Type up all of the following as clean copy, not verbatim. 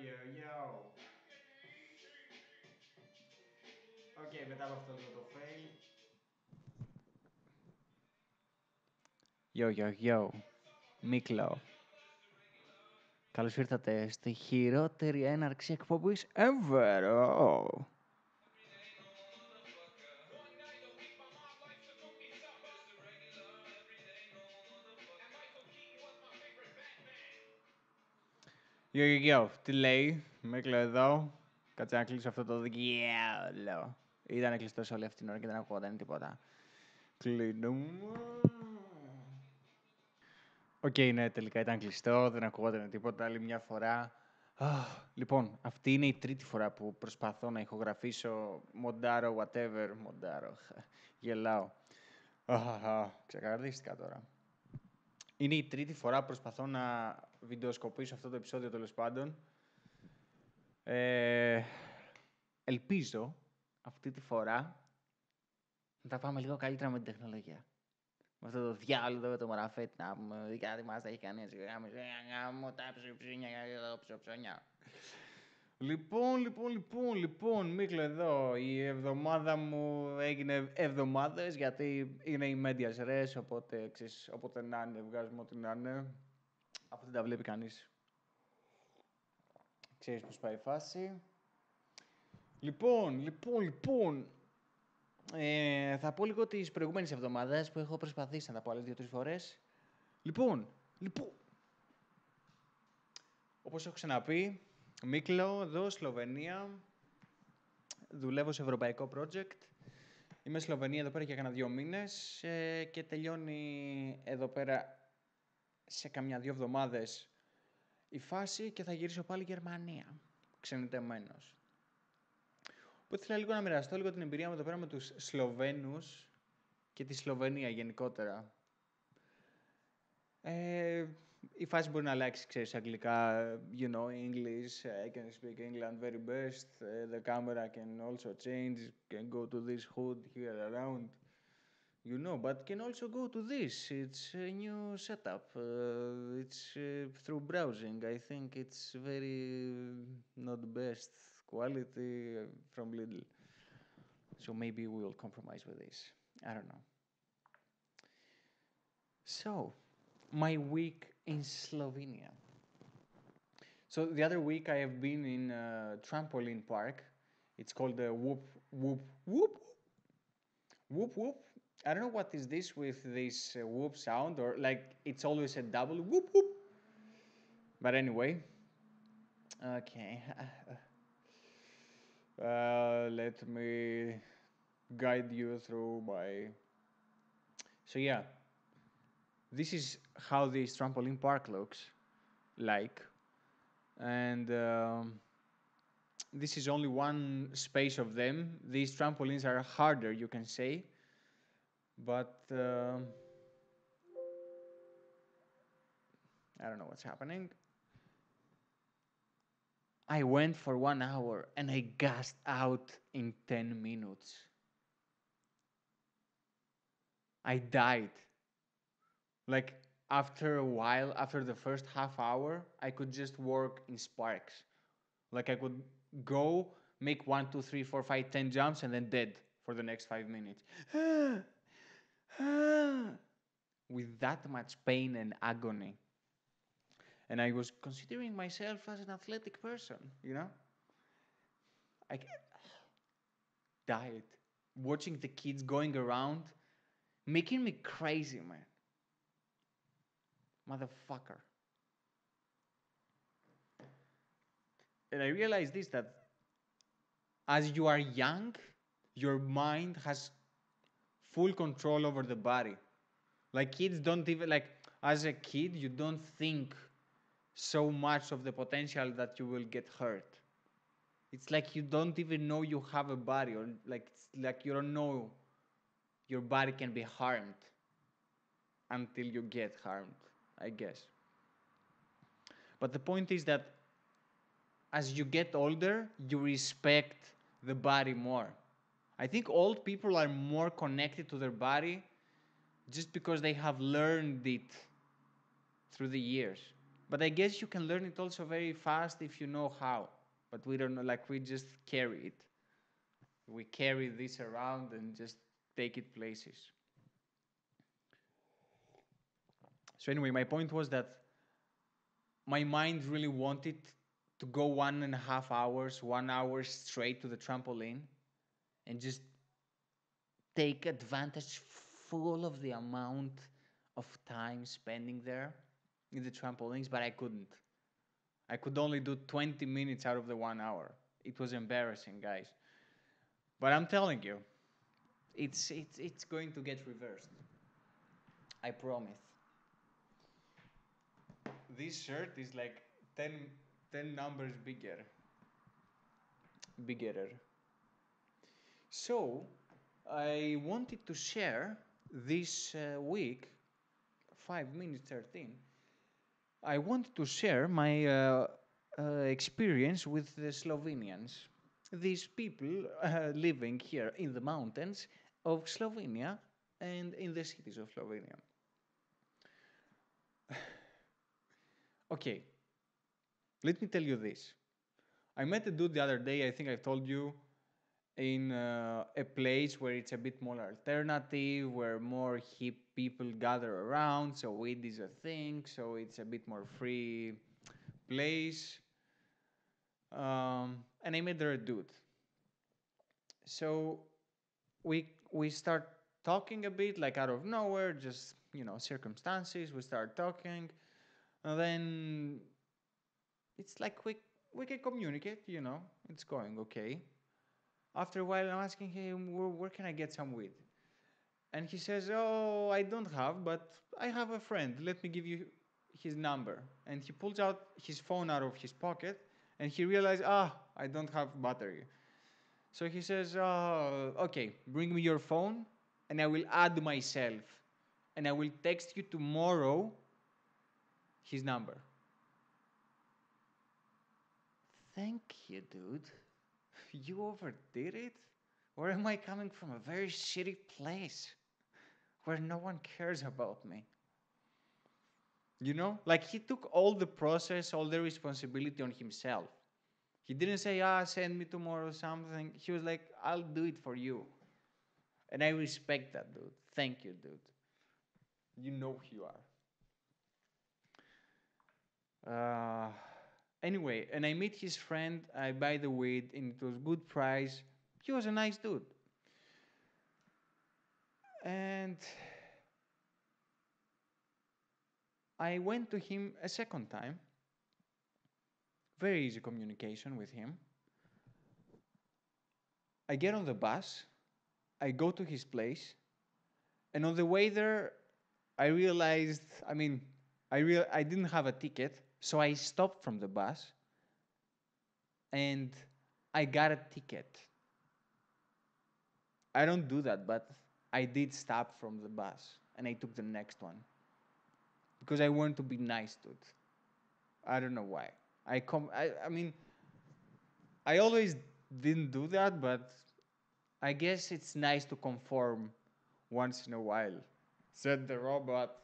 yo. Οκ, μετά από αυτό λίγο το fail. Yo. Miklo. Καλώς ήρθατε στη χειρότερη έναρξη εκπομπής ever. Oh. Yo, τι λέει, Miklo εδώ. Κάτσε να κλείσω αυτό το διάλο. Ήταν κλειστό σε όλη αυτή την ώρα και δεν ακούγονταν τίποτα. Κλείνουμε. Οκ, ναι, τελικά ήταν κλειστό, δεν ακούγονταν τίποτα άλλη μια φορά. Λοιπόν, αυτή είναι η τρίτη φορά που προσπαθώ να ηχογραφήσω μοντάρω, whatever, μοντάρω. Γελάω. Ξεκαρδίστηκα τώρα. Είναι η τρίτη φορά που προσπαθώ να βιντεοσκοπήσω αυτό το επεισόδιο, τέλος πάντων. Ελπίζω αυτή τη φορά να τα πάμε λίγο καλύτερα με την τεχνολογία. Με αυτό το διάλογο με το μαραφέτη να πούμε. Κάτι μας τα έχει κάνει έτσι. Γάμω τα ψωψονιά. Λοιπόν, Μίκλο εδώ. Η εβδομάδα μου έγινε εβδομάδες γιατί είναι η medias res, οπότε να είναι, βγάζουμε ό,τι να είναι. Αφού δεν τα βλέπει κανείς. Ξέρεις πώς πάει η φάση. Λοιπόν. Θα πω λίγο τις προηγούμενες εβδομάδες που έχω προσπαθήσει να τα πω άλλες 2-3 φορές. Λοιπόν. Όπως έχω ξαναπεί, Miklo, εδώ, Σλοβενία. Δουλεύω σε ευρωπαϊκό project. Είμαι Σλοβενία εδώ πέρα για κάνα 2 μήνες και τελειώνει εδώ πέρα σε καμιά 2 εβδομάδες η φάση και θα γυρίσω πάλι Γερμανία, ξενιτεμένος. Οπότε ήθελα λίγο να μοιραστώ λίγο την εμπειρία μου εδώ πέρα με τους Σλοβαίνους και τη Σλοβενία γενικότερα. Η φάση μπορεί να αλλάξει, ξέρεις, αγγλικά, you know, English, I can speak England very best, the camera can also change, can go to this hood here around, you know, but can also go to this, it's a new setup, it's through browsing, I think it's very not the best quality from Lidl, so maybe we will compromise with this, I don't know. So, my week in Slovenia. So the other week I have been in a trampoline park. It's called the Whoop Whoop Whoop Whoop Whoop. I don't know what is this with this whoop sound, or like it's always a double whoop whoop. But anyway, okay. Let me guide you through my. So yeah, this is how this trampoline park looks like. And this is only one space of them. These trampolines are harder, you can say, but I don't know what's happening. I went for 1 hour and I gassed out in 10 minutes. I died. Like, after a while, after the first half hour, I could just work in sparks. Like, I could go, make 1, 2, 3, 4, 5, 10 jumps, and then dead for the next 5 minutes. With that much pain and agony. And I was considering myself as an athletic person, you know? I died. Watching the kids going around, making me crazy, man. Motherfucker. And I realized this, that as you are young, your mind has full control over the body. Like, kids don't even, like, as a kid, you don't think so much of the potential that you will get hurt. It's like you don't even know you have a body, or like, it's like you don't know your body can be harmed until you get harmed, I guess. But the point is that as you get older, you respect the body more. I think old people are more connected to their body just because they have learned it through the years. But I guess you can learn it also very fast if you know how. But we don't know, like we just carry it. We carry this around and just take it places. So anyway, my point was that my mind really wanted to go 1.5 hours, 1 hour straight to the trampoline and just take advantage full of the amount of time spending there in the trampolines, but I couldn't. I could only do 20 minutes out of the 1 hour. It was embarrassing, guys. But I'm telling you, it's going to get reversed. I promise. This shirt is like 10, 10 numbers bigger. So, I wanted to share this week, 5 minutes 13, I wanted to share my experience with the Slovenians. These people living here in the mountains of Slovenia and in the cities of Slovenia. Okay, let me tell you this. I met a dude the other day, I think I told you, in a place where it's a bit more alternative, where more hip people gather around, so weed is a thing, so it's a bit more free place. And I met there a dude. So we start talking a bit, like out of nowhere, just circumstances. We start talking, and then it's like we can communicate. It's going okay. After a while, I'm asking him, where can I get some weed? And he says, oh, I don't have, but I have a friend. Let me give you his number. And he pulls out his phone out of his pocket, and he realized, I don't have battery. So he says, okay, bring me your phone, and I will add myself. And I will text you tomorrow his number. Thank you, dude. You overdid it? Or am I coming from a very shitty place where no one cares about me? Like he took all the process, all the responsibility on himself. He didn't say, send me tomorrow something. He was like, I'll do it for you. And I respect that, dude. Thank you, dude. You know who you are. Anyway, and I meet his friend. I buy the weed, and it was good price. He was a nice dude. And I went to him a second time. Very easy communication with him. I get on the bus. I go to his place. And on the way there, I realized, I didn't have a ticket. So I stopped from the bus. And I got a ticket. I don't do that, but I did stop from the bus. And I took the next one. Because I want to be nice to it. I don't know why. I always didn't do that, but I guess it's nice to conform once in a while. Said the robot.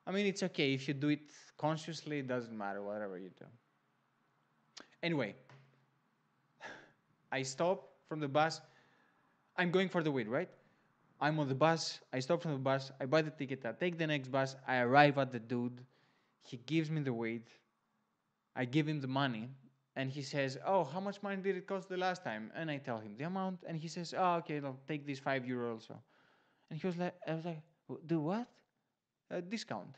It's okay. If you do it consciously, it doesn't matter, whatever you do. Anyway, I stop from the bus. I'm going for the weed, right? I'm on the bus. I stop from the bus. I buy the ticket. I take the next bus. I arrive at the dude. He gives me the weed. I give him the money. And he says, oh, how much money did it cost the last time? And I tell him the amount. And he says, oh, okay, I'll take this €5 also. And I was like, do what? Discount.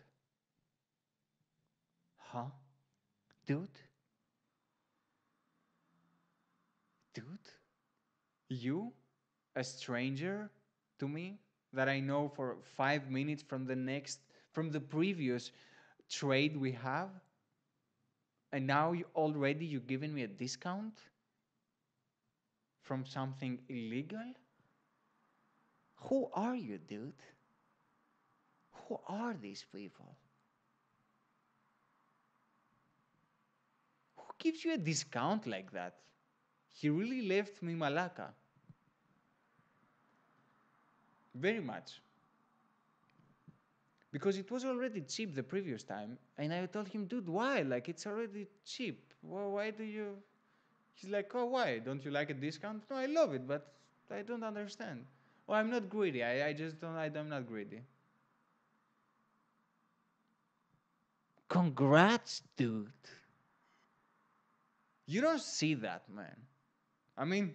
Huh? Dude? Dude? You? A stranger to me that I know for 5 minutes from the previous trade we have? And now you're giving me a discount from something illegal? Who are you, dude? Who are these people? Who gives you a discount like that? He really left me malaka. Very much. because it was already cheap the previous time. And I told him, dude, why? Like, it's already cheap. Well, why do you? He's like, oh, why? Don't you like a discount? No, I love it, but I don't understand. Oh, I'm not greedy. I just don't. I'm not greedy. Congrats, dude. You don't see that, man. I mean,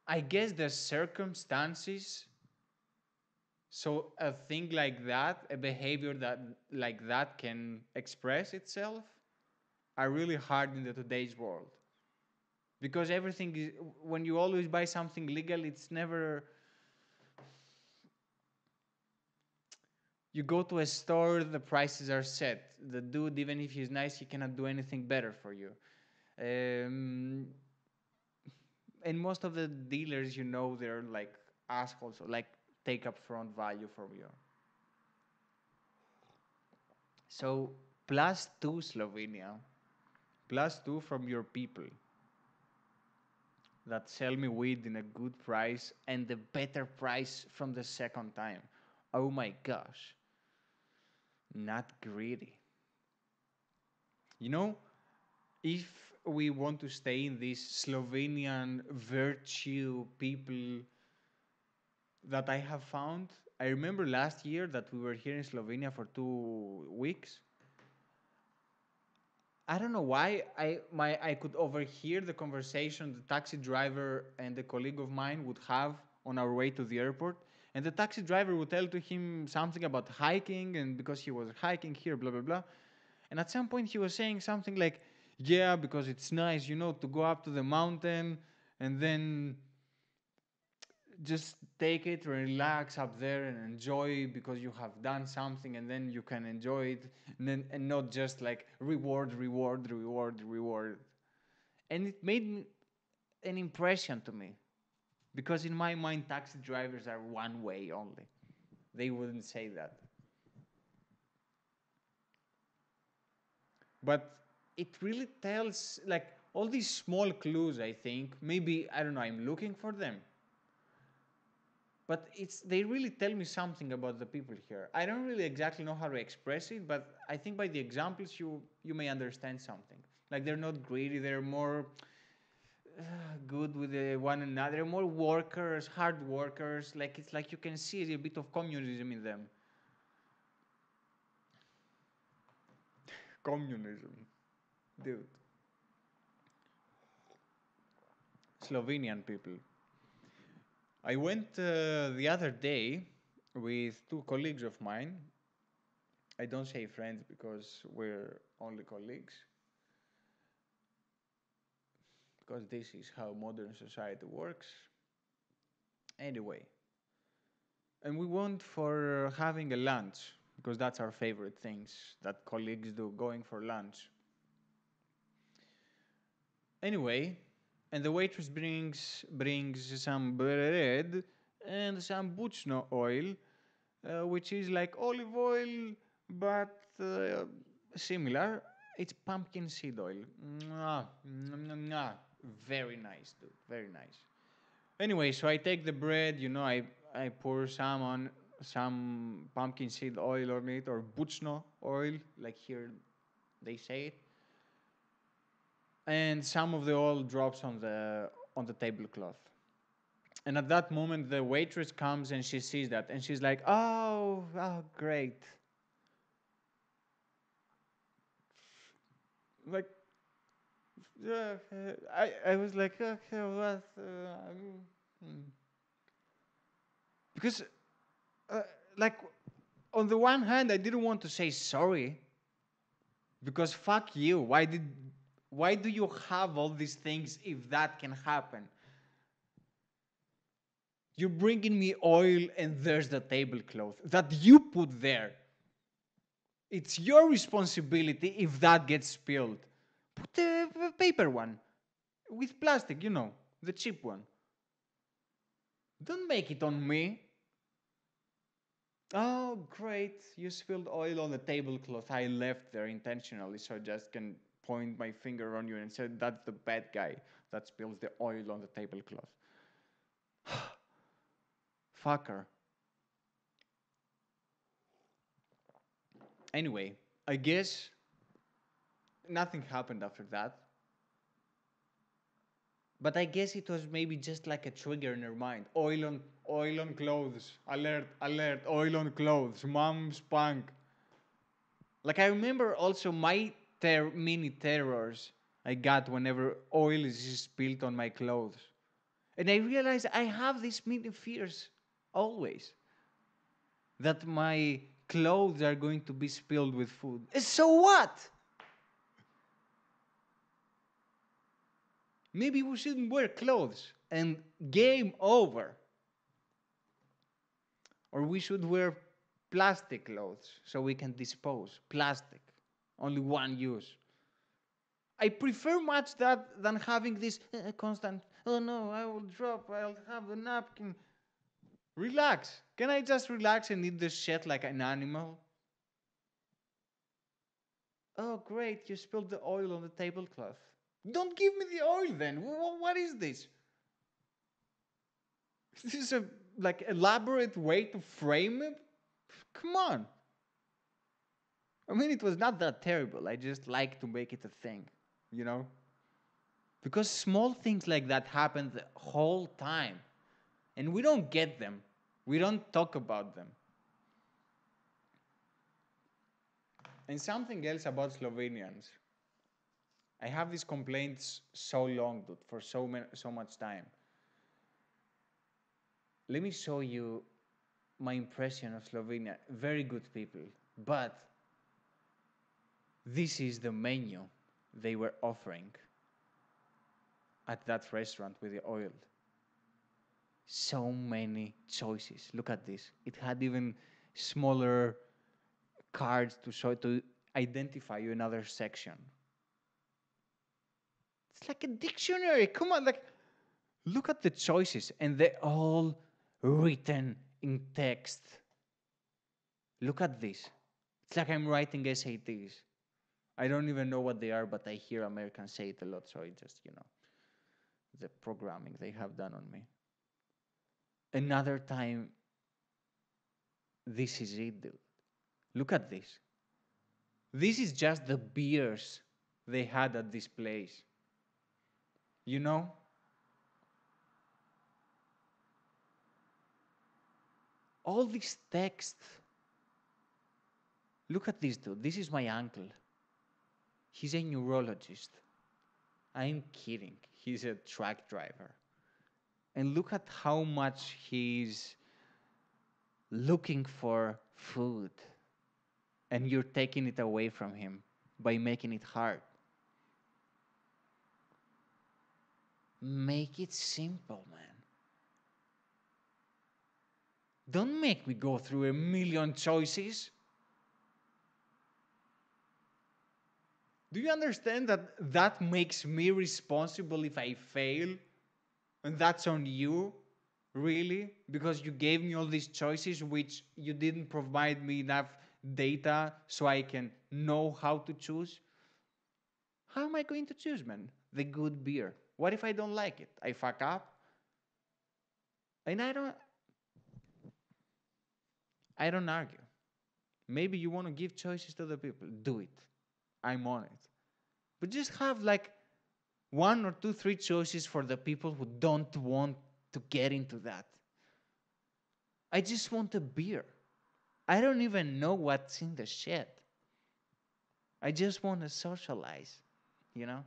I guess the circumstances, so a thing like that, a behavior that like that can express itself, are really hard in the today's world. Because everything is, when you always buy something legal, it's never, you go to a store, the prices are set. The dude, even if he's nice, he cannot do anything better for you. Um, and most of the dealers, you know, they're like assholes, like take upfront value from you. So +2 Slovenia, +2 from your people that sell me weed in a good price and the better price from the second time. Oh my gosh, not greedy. You know, if we want to stay in this Slovenian virtue people that I have found, I remember last year that we were here in Slovenia for 2 weeks. I don't know why I could overhear the conversation the taxi driver and a colleague of mine would have on our way to the airport. And the taxi driver would tell to him something about hiking, and because he was hiking here, blah blah blah. And at some point he was saying something like, yeah, because it's nice, you know, to go up to the mountain and then just take it, relax up there and enjoy because you have done something, and then you can enjoy it, and not just like reward, reward, reward, reward. And it made an impression to me because in my mind, taxi drivers are one way only. They wouldn't say that. But it really tells, like, all these small clues, I think, maybe, I don't know, I'm looking for them. But they really tell me something about the people here. I don't really exactly know how to express it, but I think by the examples you may understand something. Like, they're not greedy, they're more good with one another, they're more workers, hard workers. Like, it's like you can see a bit of communism in them. Communism, dude. Slovenian people. I went the other day with two colleagues of mine. I don't say friends because we're only colleagues, because this is how modern society works. Anyway, and we went for having a lunch because that's our favorite things that colleagues do, going for lunch. Anyway, and the waitress brings some bread and some buchno oil, which is like olive oil but similar. It's pumpkin seed oil. Mwah, mwah, mwah. Very nice, dude. Very nice. Anyway, so I take the bread, you know, I pour some pumpkin seed oil on it, or buchno oil, like here they say it, and some of the oil drops on the tablecloth. And at that moment, the waitress comes and she sees that, and she's like, "Oh, oh, great!" Like, yeah, I was like, okay, what? Hmm. Because, uh, like, on the one hand, I didn't want to say sorry because fuck you. Why do you have all these things if that can happen? You're bringing me oil and there's the tablecloth that you put there. It's your responsibility if that gets spilled. Put a paper one with plastic, you know, the cheap one. Don't make it on me. Oh, great. You spilled oil on the tablecloth. I left there intentionally so I just can point my finger on you and say, that's the bad guy that spills the oil on the tablecloth. Fucker. Anyway, I guess nothing happened after that. But I guess it was maybe just like a trigger in her mind. Oil on clothes. Alert, alert, oil on clothes. Mom spunk. Like I remember also my mini terrors I got whenever oil is spilled on my clothes. And I realized I have these mini fears always. That my clothes are going to be spilled with food. So what? Maybe we shouldn't wear clothes and game over. Or we should wear plastic clothes so we can dispose. Plastic. Only one use. I prefer much that than having this constant, oh no, I will drop, I'll have a napkin. Relax. Can I just relax and eat the shit like an animal? Oh, great, you spilled the oil on the tablecloth. Don't give me the oil then. What is this? Is this a like elaborate way to frame it? Come on. I mean, it was not that terrible. I just like to make it a thing, you know? Because small things like that happen the whole time. And we don't get them. We don't talk about them. And something else about Slovenians. I have these complaints so long, dude, for so much time. Let me show you my impression of Slovenia. Very good people. But this is the menu they were offering at that restaurant with the oil. So many choices. Look at this. It had even smaller cards to show to identify you another section. It's like a dictionary. Come on, like look at the choices, and they're all written in text. Look at this. It's like I'm writing SATs. I don't even know what they are, but I hear Americans say it a lot, so I just, the programming they have done on me. Another time, this is it, dude. Look at this. This is just the beers they had at this place. You know? All this text. Look at this dude. This is my uncle. He's a neurologist. I'm kidding. He's a truck driver. And look at how much he's looking for food. And you're taking it away from him by making it hard. Make it simple, man. Don't make me go through a million choices. Do you understand that that makes me responsible if I fail? And that's on you? Really? Because you gave me all these choices which you didn't provide me enough data so I can know how to choose? How am I going to choose, man? The good beer. What if I don't like it? I fuck up? And I don't argue. Maybe you want to give choices to the people. Do it. I'm on it. But just have like one or two, three choices for the people who don't want to get into that. I just want a beer. I don't even know what's in the shit. I just want to socialize, you know?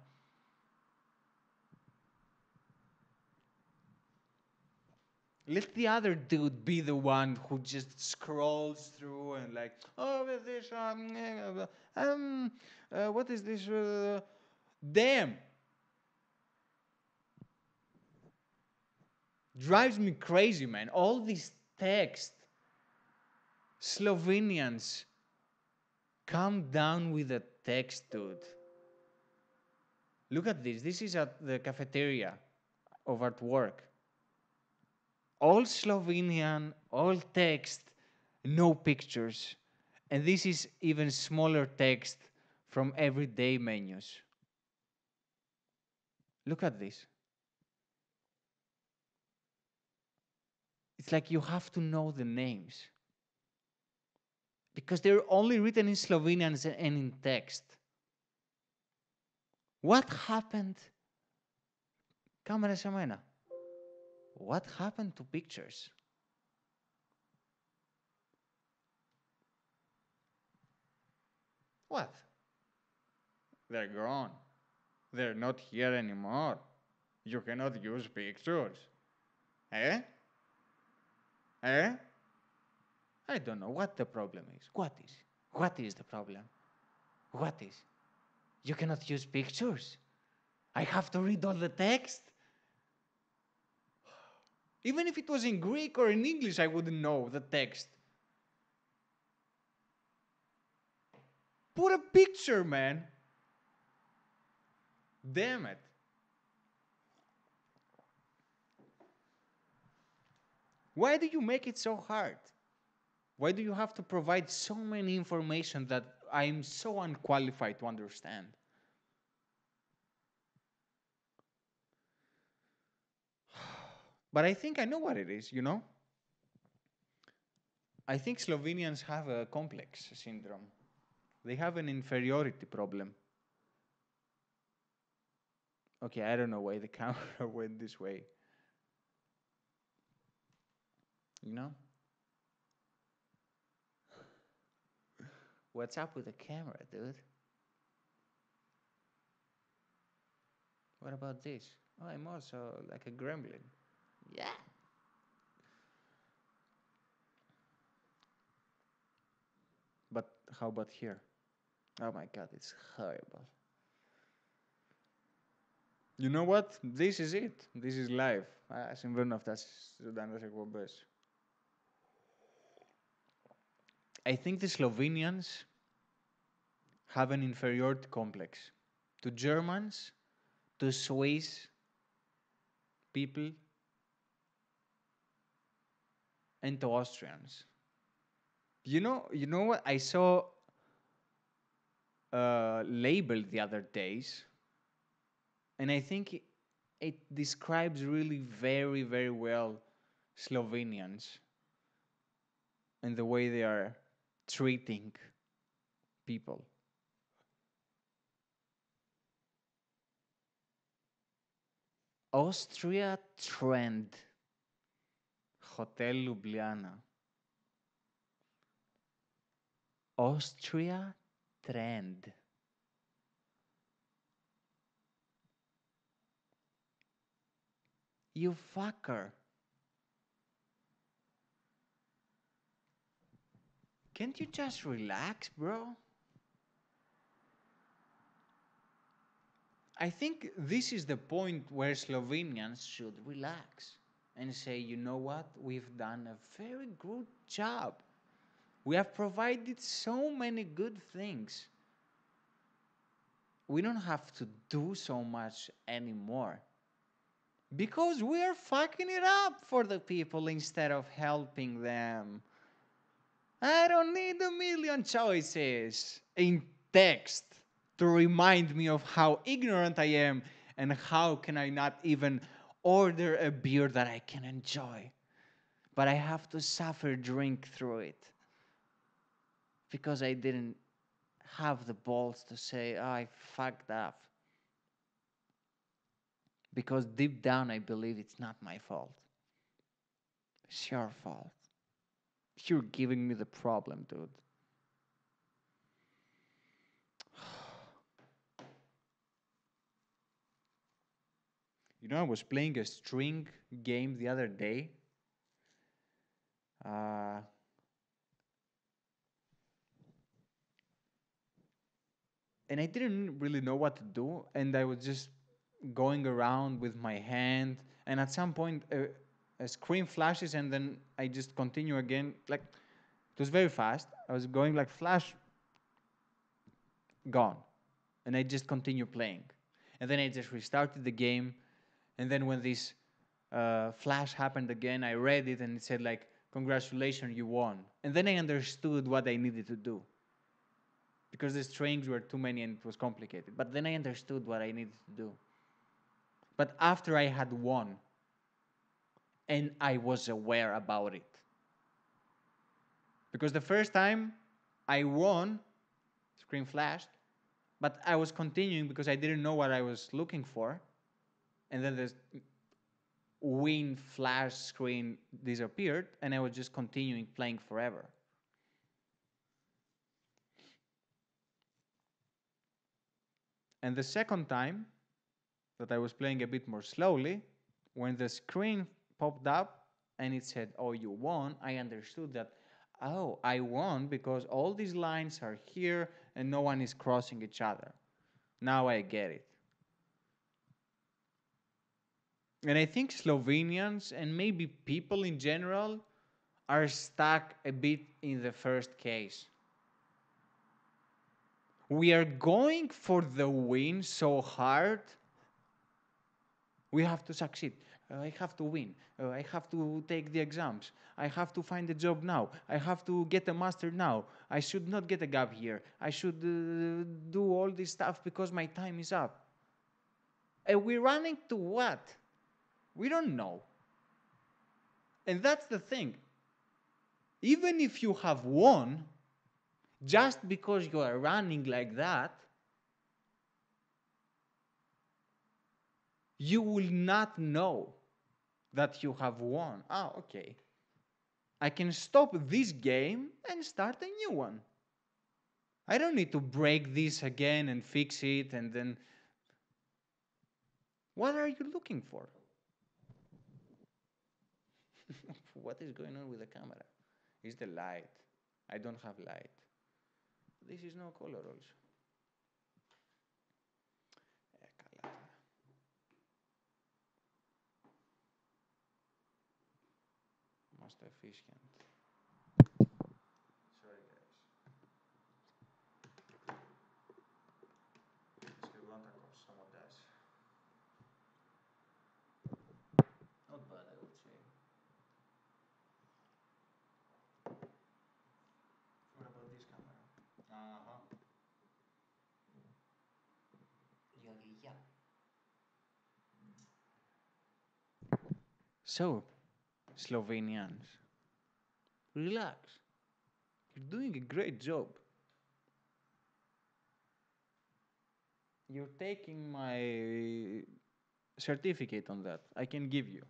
Let the other dude be the one who just scrolls through and like, oh, this, what is this? Damn. Drives me crazy, man. All this text. Slovenians, calm down with the text, dude. Look at this. This is at the cafeteria of at work. All Slovenian, all text, no pictures. And this is even smaller text from everyday menus. Look at this. It's like you have to know the names. because they're only written in Slovenian and in text. What happened? Camera sa mena. What happened to pictures? What? They're gone. They're not here anymore. You cannot use pictures. Eh? Eh? I don't know what the problem is. What is? What is the problem? What is? You cannot use pictures. I have to read all the text. Even if it was in Greek or in English, I wouldn't know the text. Put a picture, man. Damn it. Why do you make it so hard? Why do you have to provide so many information that I'm so unqualified to understand? But I think I know what it is, you know? I think Slovenians have a complex syndrome. They have an inferiority problem. Okay, I don't know why the camera went this way. You know? What's up with the camera, dude? What about this? Oh, I'm also like a gremlin. Yeah. But how about here? Oh my god, it's horrible. You know what? This is it. This is live. Συμβαίνουν αυτά στις ζωντανές εκπομπές. I think the Slovenians have an inferiority complex to Germans, to Swiss people, and to Austrians. You know what? I saw a label the other days, and I think it describes really very, very well Slovenians and the way they are treating people. Austria Trend, Hotel Ljubljana. Austria Trend. You fucker. Can't you just relax, bro? I think this is the point where Slovenians should relax and say, you know what? We've done a very good job. We have provided so many good things. We don't have to do so much anymore. Because we are fucking it up for the people instead of helping them. I don't need a million choices in text to remind me of how ignorant I am and how can I not even order a beer that I can enjoy. But I have to suffer drink through it because I didn't have the balls to say, oh, I fucked up. Because deep down I believe it's not my fault. It's your fault. You're giving me the problem, dude. You know, I was playing a string game the other day. And I didn't really know what to do. And I was just going around with my hand. And at some point, a screen flashes and then I just continue again. Like, it was very fast. I was going like flash, gone. And I just continue playing. And then I just restarted the game. And then when this flash happened again, I read it and it said like, congratulations, you won. And then I understood what I needed to do. Because the strings were too many and it was complicated. But then I understood what I needed to do. But after I had won, and I was aware about it. Because the first time, I won, screen flashed, but I was continuing because I didn't know what I was looking for. And then the win flash screen disappeared, and I was just continuing playing forever. And the second time that I was playing a bit more slowly, when the screen popped up and it said, "Oh, you won," I understood that, oh, I won because all these lines are here and no one is crossing each other. Now I get it. And I think Slovenians and maybe people in general are stuck a bit in the first case. We are going for the win so hard. We have to succeed. I have to win. I have to take the exams. I have to find a job now. I have to get a master now. I should not get a gap here. I should do all this stuff because my time is up. And we're running to what? We don't know. And that's the thing. Even if you have won, just because you are running like that, you will not know that you have won. Ah, okay. I can stop this game and start a new one. I don't need to break this again and fix it and then... What are you looking for? What is going on with the camera? It's the light. I don't have light. This is no color also. Most efficient. Sorry guys. Someone does. Not bad, I would say. What about this camera? Uh-huh. Yeah. So, Slovenians, relax. You're doing a great job. You're taking my certificate on that. I can give you.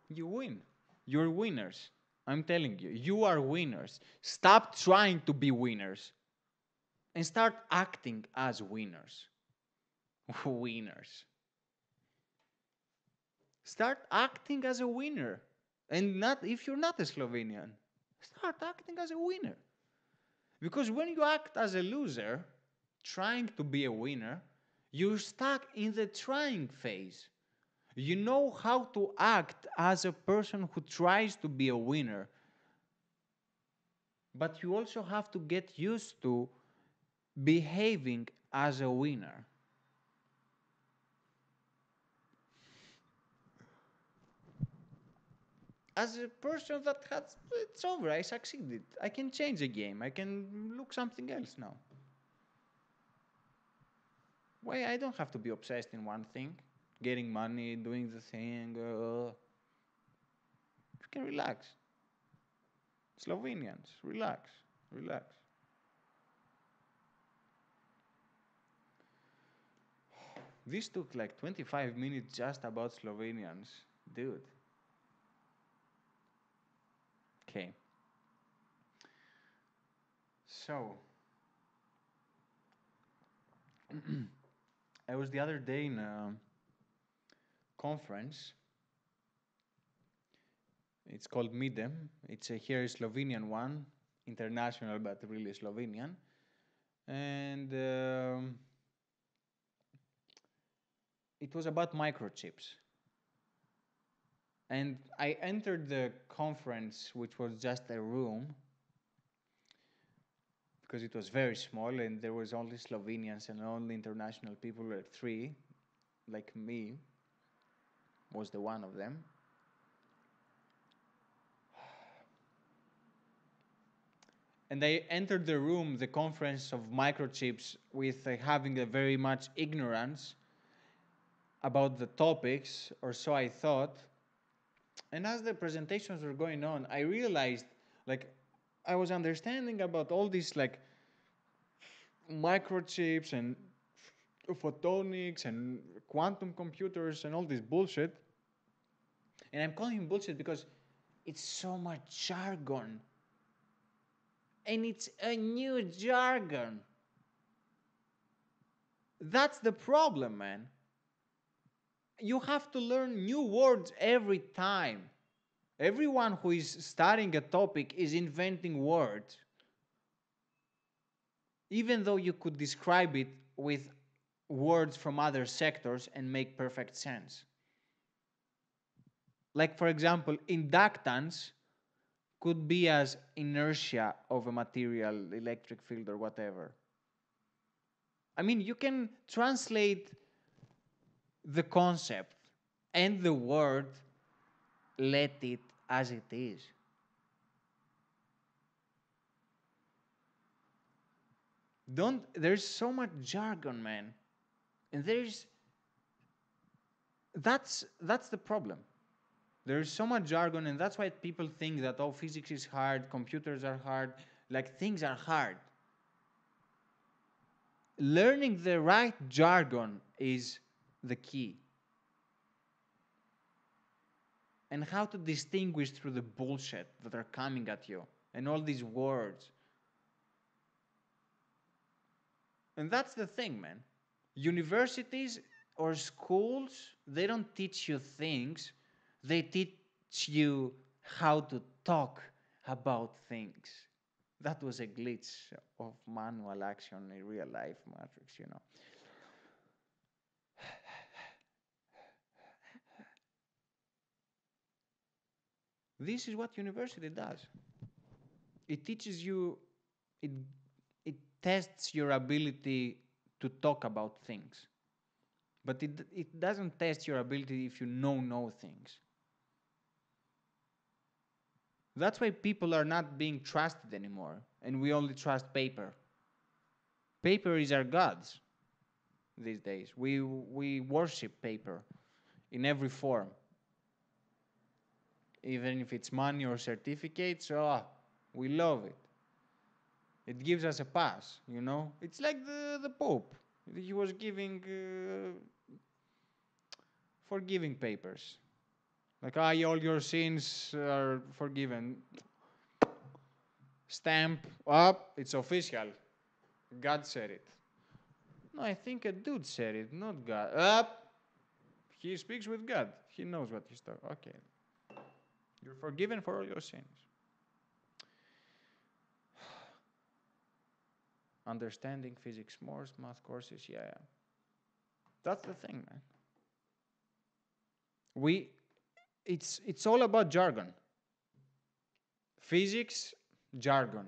You win. You're winners. I'm telling you, you are winners. Stop trying to be winners and start acting as winners. Winners. Start acting as a winner. And not if you're not a Slovenian, start acting as a winner. Because when you act as a loser, trying to be a winner, you're stuck in the trying phase. You know how to act as a person who tries to be a winner. But you also have to get used to behaving as a winner. As a person that has, it's over, I succeeded. I can change the game. I can look something else now. Why I don't have to be obsessed in one thing, getting money, doing the thing. You can relax. Slovenians, relax, relax. This took like 25 minutes just about Slovenians. Dude. Okay. So, I was the other day in a conference. It's called MIDEM. It's a here Slovenian one, international but really Slovenian. And it was about microchips. And I entered the conference, which was just a room, because it was very small and there was only Slovenians and only international people, like 3, like me, was the one of them. And I entered the room, the conference of microchips, with having a very much ignorance about the topics, or so I thought. And as the presentations were going on, I realized, like, I was understanding about all these like microchips and photonics and quantum computers and all this bullshit. And I'm calling him bullshit because it's so much jargon. And it's a new jargon. That's the problem, man. You have to learn new words every time. Everyone who is studying a topic is inventing words, even though you could describe it with words from other sectors and make perfect sense. Like, for example, inductance could be as inertia of a material, electric field, or whatever. I mean, you can translate the concept and the word, let it as it is. There's so much jargon, man. And that's the problem. There's so much jargon, and that's why people think that, oh, physics is hard, computers are hard, like things are hard. Learning the right jargon is the key. And how to distinguish through the bullshit that are coming at you and all these words. And that's the thing, man. Universities or schools, they don't teach you things, they teach you how to talk about things. That was a glitch of manual action in real life Matrix, you know. This is what university does. It teaches you, it, it tests your ability to talk about things. But it doesn't test your ability if you know things. That's why people are not being trusted anymore, and we only trust paper. Paper is our gods these days. We worship paper in every form. Even if it's money or certificates, we love it. It gives us a pass, you know? It's like the Pope. He was giving forgiving papers. Like, all your sins are forgiven. Stamp up, it's official. God said it. No, I think a dude said it, not God. Up, he speaks with God. He knows what he's talking. Okay. You're forgiven for all your sins. Understanding physics more, math courses, yeah. That's the thing, man. It's all about jargon. Physics, jargon.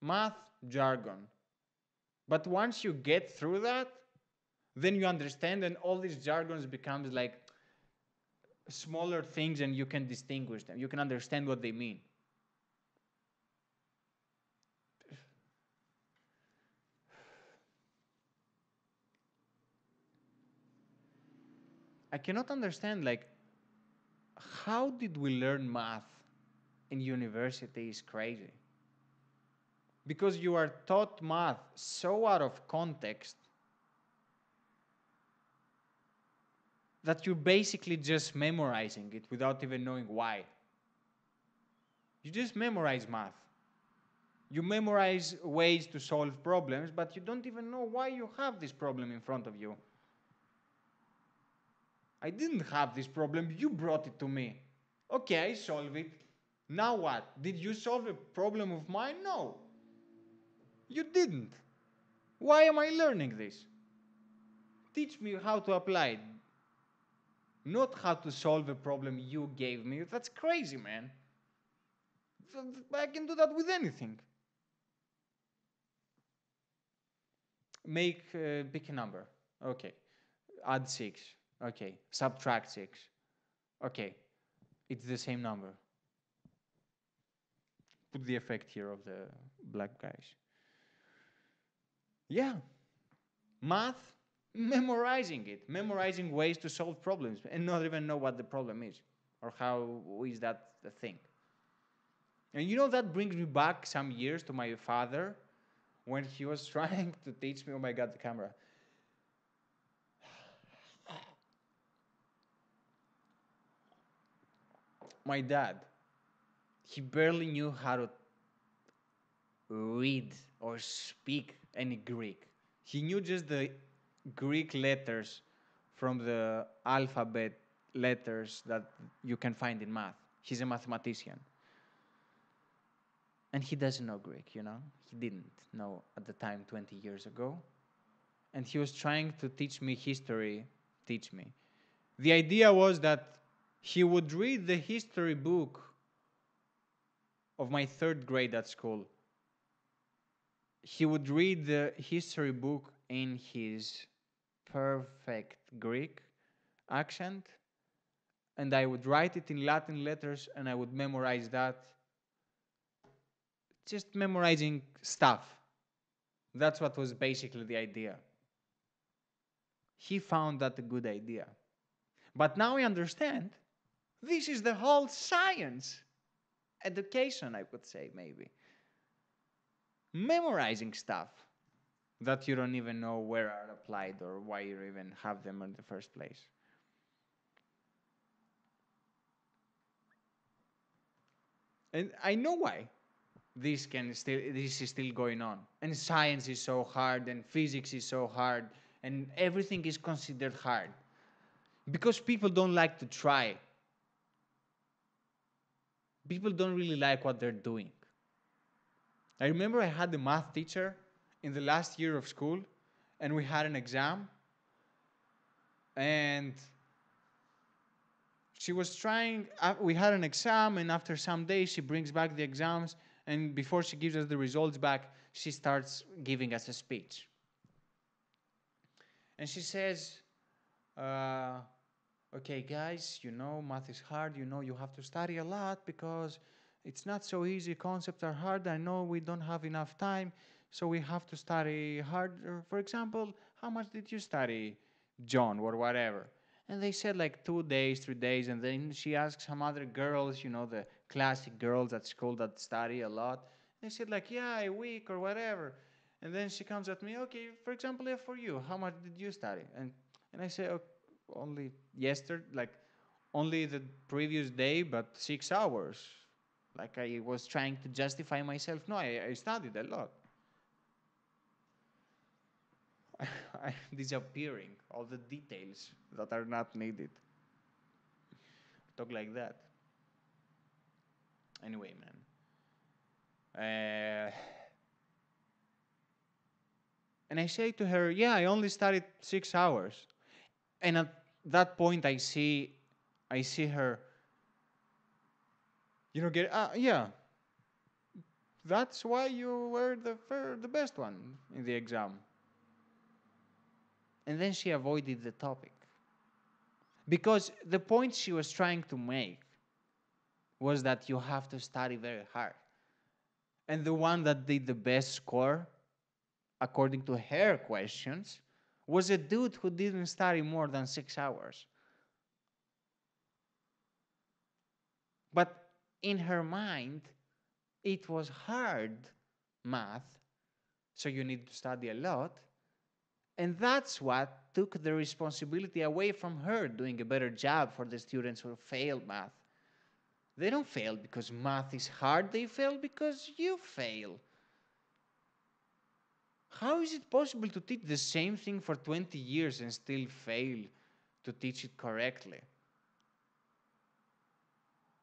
Math, jargon. But once you get through that, then you understand, and all these jargons becomes like smaller things, and you can distinguish them. You can understand what they mean. I cannot understand, like, how did we learn math in university is crazy. Because you are taught math so out of context that you're basically just memorizing it without even knowing why. You just memorize math. You memorize ways to solve problems, but you don't even know why you have this problem in front of you. I didn't have this problem, you brought it to me. Okay, I solve it. Now what? Did you solve a problem of mine? No. You didn't. Why am I learning this? Teach me how to apply it. Not how to solve a problem you gave me. That's crazy, man. I can do that with anything. Pick a number. Okay. Add 6. Okay. Subtract 6. Okay. It's the same number. Put the effect here of the black guys. Yeah. Math, memorizing it. Memorizing ways to solve problems and not even know what the problem is or how is that the thing. And you know, that brings me back some years to my father when he was trying to teach me. Oh my God, the camera. My dad, he barely knew how to read or speak any Greek. He knew just the Greek letters from the alphabet letters that you can find in math. He's a mathematician. And he doesn't know Greek, you know? He didn't know at the time 20 years ago. And he was trying to teach me history, teach me. The idea was that he would read the history book of my third grade at school. He would read the history book in his perfect Greek accent, and I would write it in Latin letters, and I would memorize that. Just memorizing stuff. That's what was basically the idea. He found that a good idea. But now I understand this is the whole science. Education, I would say, maybe. Memorizing stuff that you don't even know where are applied or why you even have them in the first place. And I know why this is still going on. And science is so hard, and physics is so hard, and everything is considered hard. Because people don't like to try. People don't really like what they're doing. I remember I had a math teacher in the last year of school, and we had an exam, and she was trying, we had an exam, and after some days she brings back the exams, and before she gives us the results back, she starts giving us a speech. And she says, okay guys, you know math is hard, you know you have to study a lot because it's not so easy, concepts are hard, I know we don't have enough time, so we have to study harder. For example, how much did you study, John, or whatever? And they said like 2 days, 3 days, and then she asked some other girls, you know, the classic girls at school that study a lot. They said like, yeah, a week or whatever. And then she comes at me, okay, for example, if for you, how much did you study? And I say, okay, only yesterday, like only the previous day, but 6 hours. Like I was trying to justify myself. No, I studied a lot. I'm disappearing all the details that are not needed. Talk like that. Anyway, man. And I say to her, yeah, I only studied 6 hours. And at that point, I see her, you know, yeah, that's why you were the best one in the exam. And then she avoided the topic. Because the point she was trying to make was that you have to study very hard. And the one that did the best score, according to her questions, was a dude who didn't study more than 6 hours. But in her mind, it was hard math, so you need to study a lot. And that's what took the responsibility away from her doing a better job for the students who failed math. They don't fail because math is hard, they fail because you fail. How is it possible to teach the same thing for 20 years and still fail to teach it correctly?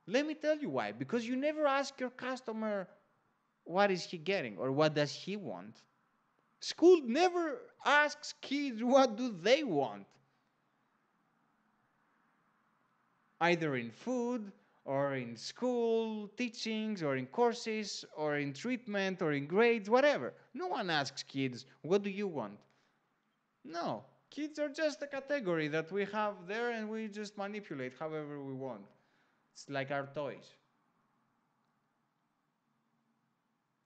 Let me tell you why. Because you never ask your customer what is he getting or what does he want. School never asks kids what do they want. Either in food or in school teachings or in courses or in treatment or in grades, whatever. No one asks kids, what do you want? No. Kids are just a category that we have there and we just manipulate however we want. It's like our toys.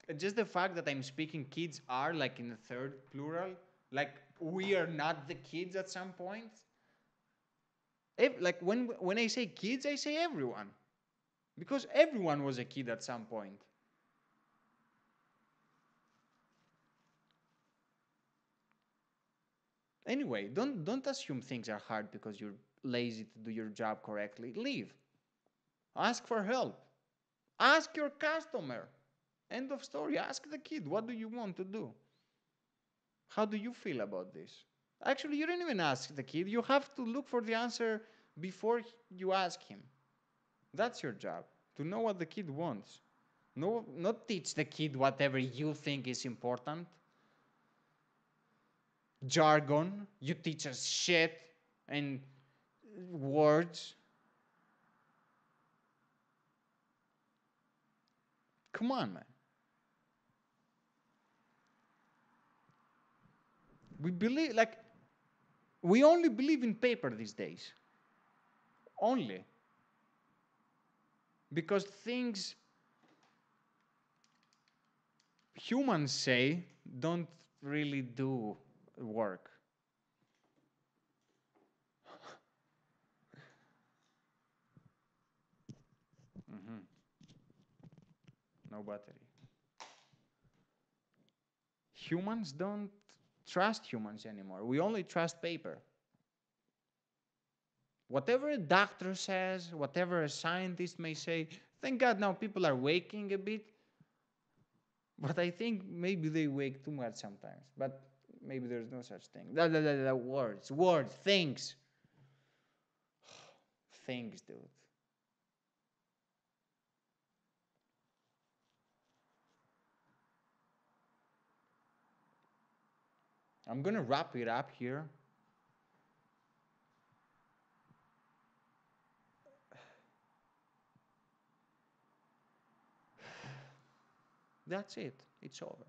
And just the fact that I'm speaking kids are like in the third plural, like we are not the kids at some point. Like when I say kids, I say everyone. Because everyone was a kid at some point. Anyway, don't assume things are hard because you're lazy to do your job correctly. Leave. Ask for help. Ask your customer. End of story. Ask the kid, what do you want to do? How do you feel about this? Actually, you don't even ask the kid. You have to look for the answer before you ask him. That's your job, to know what the kid wants. No, not teach the kid whatever you think is important. Jargon, you teach us shit and words. Come on, man. We only believe in paper these days. Only. Because things humans say don't really do work. Mm-hmm. No battery. Humans don't trust humans anymore. We only trust paper. Whatever a doctor says, whatever a scientist may say, thank God now people are waking a bit. But I think maybe they wake too much sometimes. But maybe there's no such thing. Words, things. Things, dude. I'm gonna wrap it up here. That's it. It's over.